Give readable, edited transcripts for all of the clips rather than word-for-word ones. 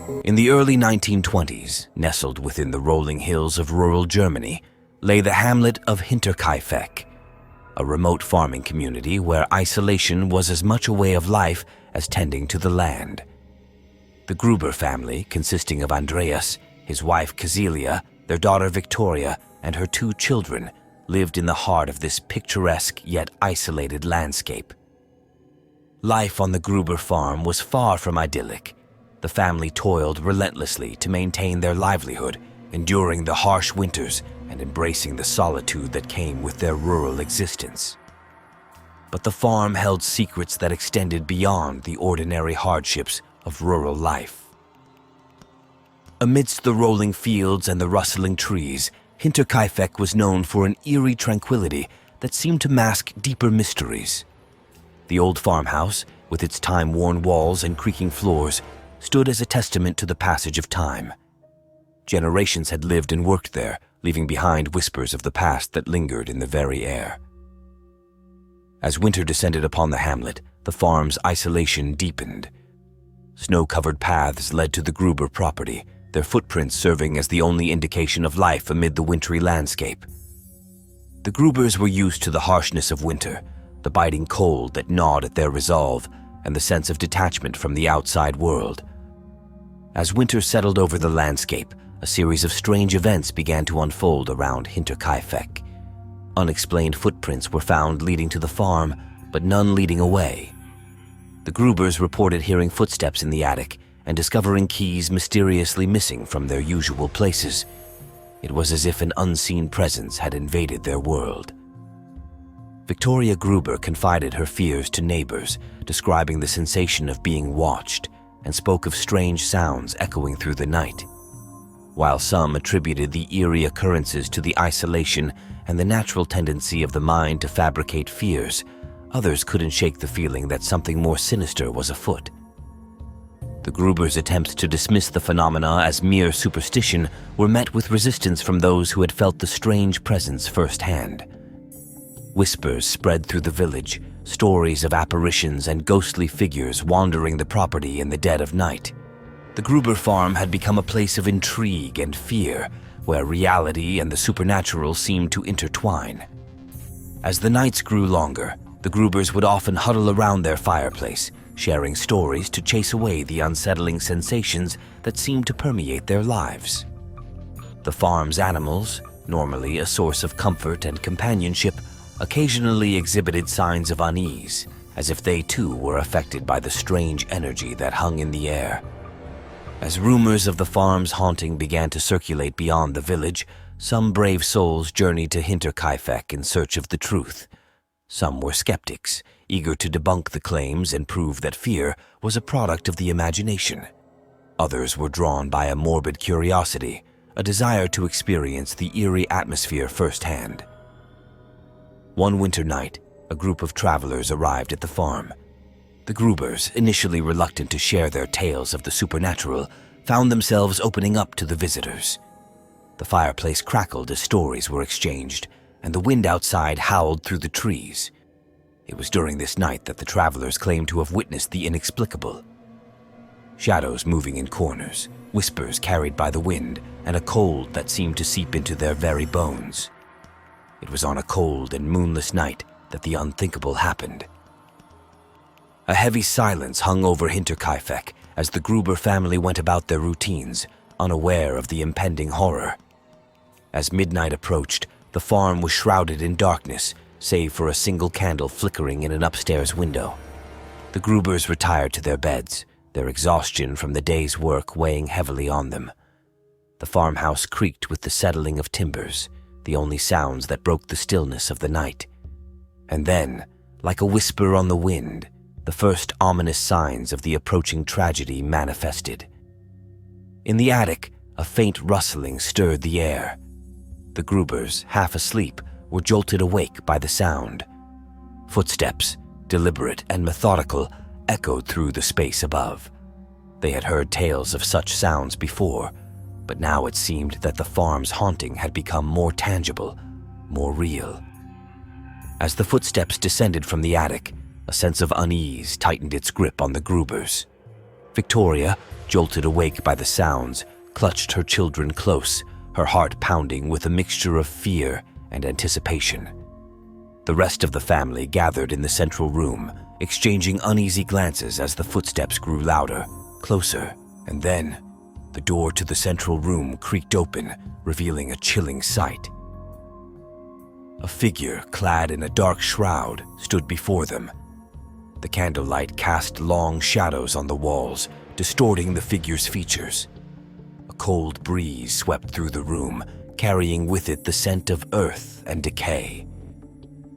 In the early 1920s, nestled within the rolling hills of rural Germany, lay the hamlet of Hinterkaifeck, a remote farming community where isolation was as much a way of life as tending to the land. The Gruber family, consisting of Andreas, his wife Cecilia, their daughter Victoria, and her 2 children, lived in the heart of this picturesque yet isolated landscape. Life on the Gruber farm was far from idyllic. The family toiled relentlessly to maintain their livelihood, enduring the harsh winters and embracing the solitude that came with their rural existence. But the farm held secrets that extended beyond the ordinary hardships of rural life. Amidst the rolling fields and the rustling trees, Hinterkaifeck was known for an eerie tranquility that seemed to mask deeper mysteries. The old farmhouse, with its time-worn walls and creaking floors, stood as a testament to the passage of time. Generations had lived and worked there, leaving behind whispers of the past that lingered in the very air. As winter descended upon the hamlet, the farm's isolation deepened. Snow-covered paths led to the Gruber property, their footprints serving as the only indication of life amid the wintry landscape. The Grubers were used to the harshness of winter, the biting cold that gnawed at their resolve, and the sense of detachment from the outside world. As winter settled over the landscape, a series of strange events began to unfold around Hinterkaifeck. Unexplained footprints were found leading to the farm, but none leading away. The Grubers reported hearing footsteps in the attic and discovering keys mysteriously missing from their usual places. It was as if an unseen presence had invaded their world. Victoria Gruber confided her fears to neighbors, describing the sensation of being watched, and spoke of strange sounds echoing through the night. While some attributed the eerie occurrences to the isolation and the natural tendency of the mind to fabricate fears, others couldn't shake the feeling that something more sinister was afoot. The Grubers' attempts to dismiss the phenomena as mere superstition were met with resistance from those who had felt the strange presence firsthand. Whispers spread through the village, stories of apparitions and ghostly figures wandering the property in the dead of night. The Gruber farm had become a place of intrigue and fear, where reality and the supernatural seemed to intertwine. As the nights grew longer, the Grubers would often huddle around their fireplace, sharing stories to chase away the unsettling sensations that seemed to permeate their lives. The farm's animals, normally a source of comfort and companionship, occasionally exhibited signs of unease, as if they too were affected by the strange energy that hung in the air. As rumors of the farm's haunting began to circulate beyond the village, some brave souls journeyed to Hinterkaifeck in search of the truth. Some were skeptics, eager to debunk the claims and prove that fear was a product of the imagination. Others were drawn by a morbid curiosity, a desire to experience the eerie atmosphere firsthand. One winter night, a group of travelers arrived at the farm. The Grubers, initially reluctant to share their tales of the supernatural, found themselves opening up to the visitors. The fireplace crackled as stories were exchanged, and the wind outside howled through the trees. It was during this night that the travelers claimed to have witnessed the inexplicable. Shadows moving in corners, whispers carried by the wind, and a cold that seemed to seep into their very bones. It was on a cold and moonless night that the unthinkable happened. A heavy silence hung over Hinterkaifeck as the Gruber family went about their routines, unaware of the impending horror. As midnight approached, the farm was shrouded in darkness, save for a single candle flickering in an upstairs window. The Grubers retired to their beds, their exhaustion from the day's work weighing heavily on them. The farmhouse creaked with the settling of timbers, the only sounds that broke the stillness of the night. And then, like a whisper on the wind, the first ominous signs of the approaching tragedy manifested. In the attic, a faint rustling stirred the air. The Grubers, half asleep, were jolted awake by the sound. Footsteps, deliberate and methodical, echoed through the space above. They had heard tales of such sounds before, but now it seemed that the farm's haunting had become more tangible, more real. As the footsteps descended from the attic, a sense of unease tightened its grip on the Grubers. Victoria, jolted awake by the sounds, clutched her children close, her heart pounding with a mixture of fear and anticipation. The rest of the family gathered in the central room, exchanging uneasy glances as the footsteps grew louder, closer, and then the door to the central room creaked open, revealing a chilling sight. A figure clad in a dark shroud stood before them. The candlelight cast long shadows on the walls, distorting the figure's features. A cold breeze swept through the room, carrying with it the scent of earth and decay.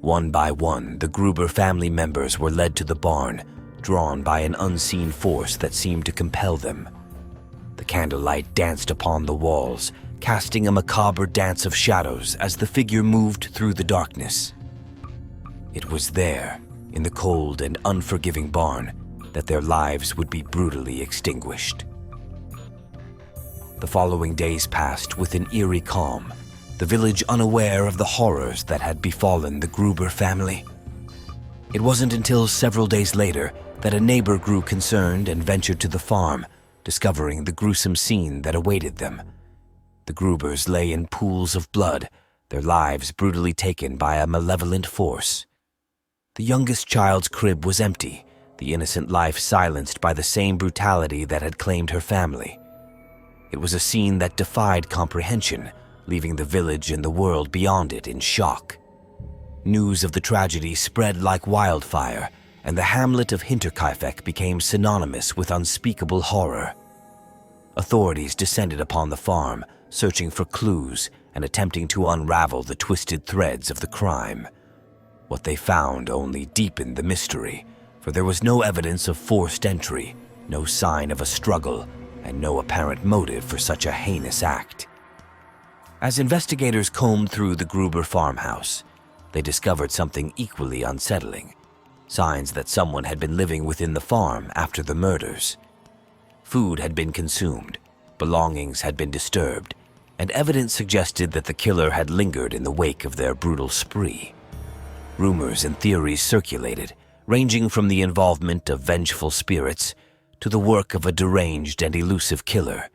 One by one, the Gruber family members were led to the barn, drawn by an unseen force that seemed to compel them. The candlelight danced upon the walls, casting a macabre dance of shadows as the figure moved through the darkness. It was there, in the cold and unforgiving barn, that their lives would be brutally extinguished. The following days passed with an eerie calm, the village unaware of the horrors that had befallen the Gruber family. It wasn't until several days later that a neighbor grew concerned and ventured to the farm, discovering the gruesome scene that awaited them. The Grubers lay in pools of blood, their lives brutally taken by a malevolent force. The youngest child's crib was empty, the innocent life silenced by the same brutality that had claimed her family. It was a scene that defied comprehension, leaving the village and the world beyond it in shock. News of the tragedy spread like wildfire, and the hamlet of Hinterkaifeck became synonymous with unspeakable horror. Authorities descended upon the farm, searching for clues and attempting to unravel the twisted threads of the crime. What they found only deepened the mystery, for there was no evidence of forced entry, no sign of a struggle, and no apparent motive for such a heinous act. As investigators combed through the Gruber farmhouse, they discovered something equally unsettling: signs that someone had been living within the farm after the murders. Food had been consumed, belongings had been disturbed, and evidence suggested that the killer had lingered in the wake of their brutal spree. Rumors and theories circulated, ranging from the involvement of vengeful spirits to the work of a deranged and elusive killer.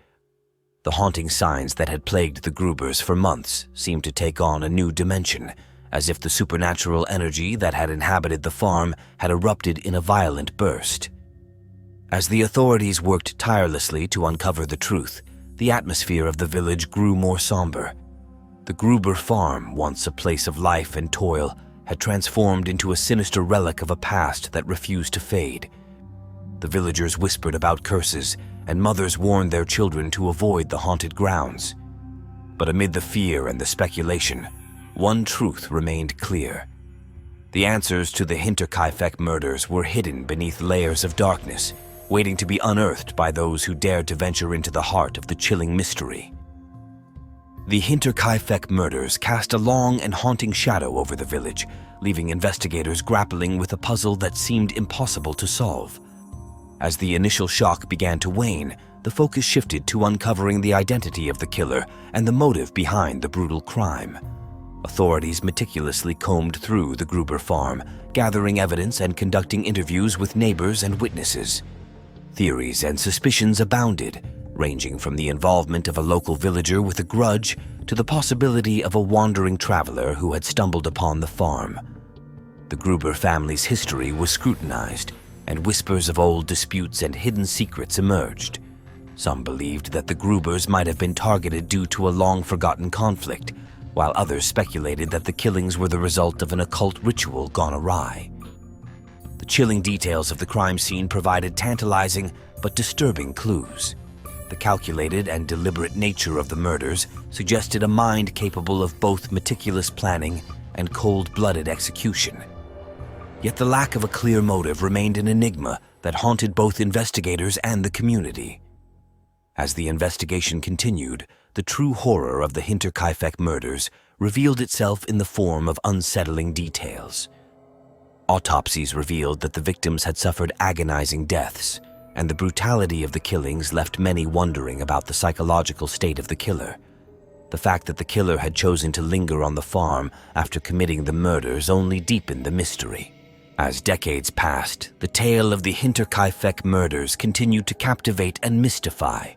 The haunting signs that had plagued the Grubers for months seemed to take on a new dimension, as if the supernatural energy that had inhabited the farm had erupted in a violent burst. As the authorities worked tirelessly to uncover the truth, the atmosphere of the village grew more somber. The Gruber farm, once a place of life and toil, had transformed into a sinister relic of a past that refused to fade. The villagers whispered about curses, and mothers warned their children to avoid the haunted grounds. But amid the fear and the speculation, one truth remained clear. The answers to the Hinterkaifeck murders were hidden beneath layers of darkness, waiting to be unearthed by those who dared to venture into the heart of the chilling mystery. The Hinterkaifeck murders cast a long and haunting shadow over the village, leaving investigators grappling with a puzzle that seemed impossible to solve. As the initial shock began to wane, the focus shifted to uncovering the identity of the killer and the motive behind the brutal crime. Authorities meticulously combed through the Gruber farm, gathering evidence and conducting interviews with neighbors and witnesses. Theories and suspicions abounded, ranging from the involvement of a local villager with a grudge to the possibility of a wandering traveler who had stumbled upon the farm. The Gruber family's history was scrutinized, and whispers of old disputes and hidden secrets emerged. Some believed that the Grubers might have been targeted due to a long-forgotten conflict, while others speculated that the killings were the result of an occult ritual gone awry. The chilling details of the crime scene provided tantalizing but disturbing clues. The calculated and deliberate nature of the murders suggested a mind capable of both meticulous planning and cold-blooded execution. Yet the lack of a clear motive remained an enigma that haunted both investigators and the community. As the investigation continued, the true horror of the Hinterkaifeck murders revealed itself in the form of unsettling details. Autopsies revealed that the victims had suffered agonizing deaths, and the brutality of the killings left many wondering about the psychological state of the killer. The fact that the killer had chosen to linger on the farm after committing the murders only deepened the mystery. As decades passed, the tale of the Hinterkaifeck murders continued to captivate and mystify.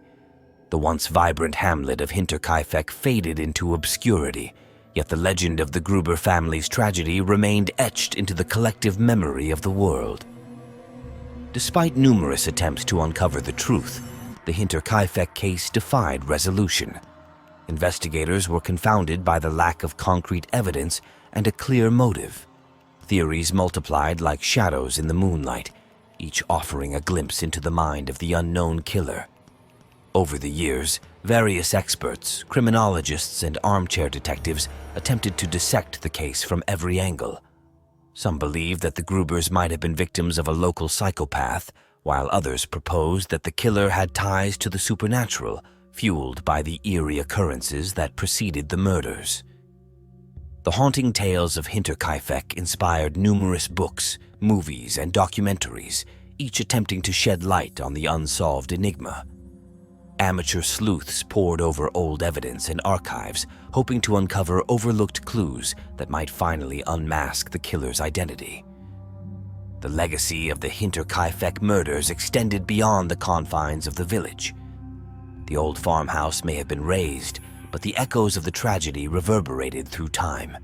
The once vibrant hamlet of Hinterkaifeck faded into obscurity, yet the legend of the Gruber family's tragedy remained etched into the collective memory of the world. Despite numerous attempts to uncover the truth, the Hinterkaifeck case defied resolution. Investigators were confounded by the lack of concrete evidence and a clear motive. Theories multiplied like shadows in the moonlight, each offering a glimpse into the mind of the unknown killer. Over the years, various experts, criminologists, and armchair detectives attempted to dissect the case from every angle. Some believed that the Grubers might have been victims of a local psychopath, while others proposed that the killer had ties to the supernatural, fueled by the eerie occurrences that preceded the murders. The haunting tales of Hinterkaifeck inspired numerous books, movies, and documentaries, each attempting to shed light on the unsolved enigma. Amateur sleuths pored over old evidence and archives, hoping to uncover overlooked clues that might finally unmask the killer's identity. The legacy of the Hinterkaifeck murders extended beyond the confines of the village. The old farmhouse may have been razed, but the echoes of the tragedy reverberated through time.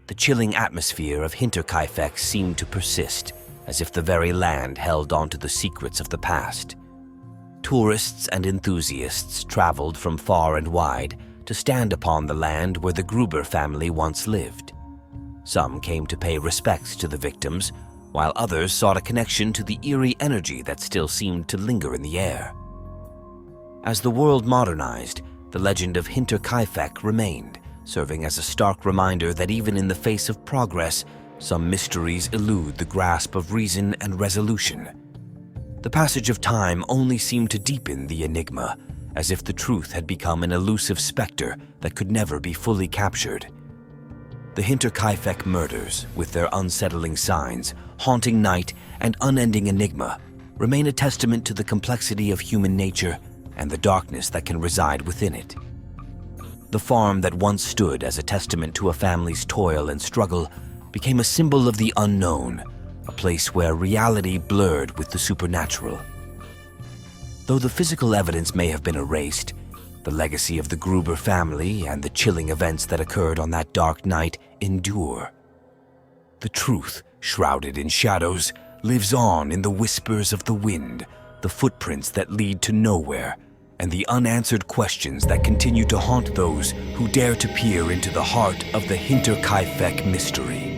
The chilling atmosphere of Hinterkaifeck seemed to persist, as if the very land held onto the secrets of the past. Tourists and enthusiasts traveled from far and wide to stand upon the land where the Gruber family once lived. Some came to pay respects to the victims, while others sought a connection to the eerie energy that still seemed to linger in the air. As the world modernized, the legend of Hinterkaifeck remained, serving as a stark reminder that even in the face of progress, some mysteries elude the grasp of reason and resolution. The passage of time only seemed to deepen the enigma, as if the truth had become an elusive specter that could never be fully captured. The Hinterkaifeck murders, with their unsettling signs, haunting night, and unending enigma, remain a testament to the complexity of human nature and the darkness that can reside within it. The farm that once stood as a testament to a family's toil and struggle became a symbol of the unknown, a place where reality blurred with the supernatural. Though the physical evidence may have been erased, the legacy of the Gruber family and the chilling events that occurred on that dark night endure. The truth, shrouded in shadows, lives on in the whispers of the wind, the footprints that lead to nowhere, and the unanswered questions that continue to haunt those who dare to peer into the heart of the Hinterkaifeck mystery.